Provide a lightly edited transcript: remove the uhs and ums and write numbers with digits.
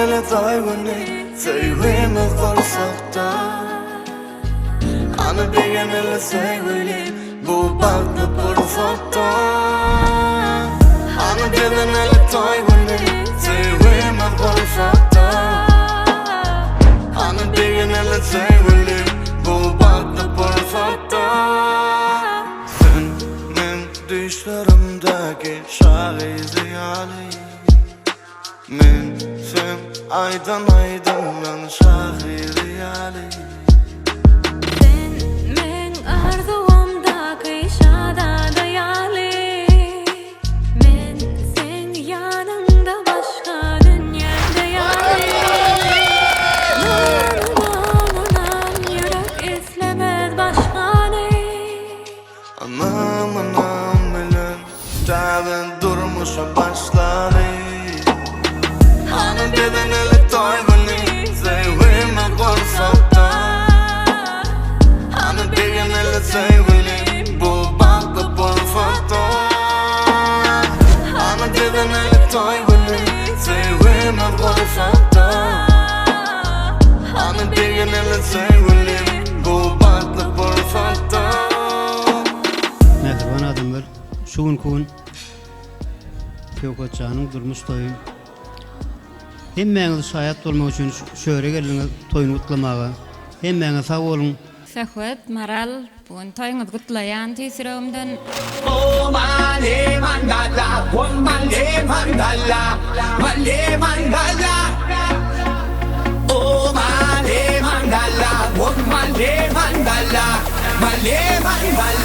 ele doyvuni Sevgimi korsakta Ana begen ele sevgili Bu baklı pursakta Ana begen ele doyvuni Sevgimi korsakta Ana begen ele sevgili Bu baklı pursakta Sen men düşlerimdeki şahidi ali Men sen aydan aydan şahidi ali Sen men arzuamdaki şadada yali Men sen yanımda başka dünyada yali Anam yürek islemez başka ne Anam bilen Tağın durmuşa başladı Ana beden ele doyvuni Sevgimi korsakta Ana begen ele sevgili Bu baklı pursakta Ana beden ele doyvuni Sevgimi korsakta Ana begen ele sevgili Bu baklı pursakta Mehriban adamlar, şuun kuun Kökoçanın durmuş toyu Hemmeňiz şaýat bolmak üçin şöre geldiňiz toýuny gutlamaga. Hemmeňiz sag bolun. Sahwet maral bugün toýuňyz gutlaýan tesiremden Oh male mandala, oh male mandala, male mandala. Oh male mandala, oh male mandala, male mandala.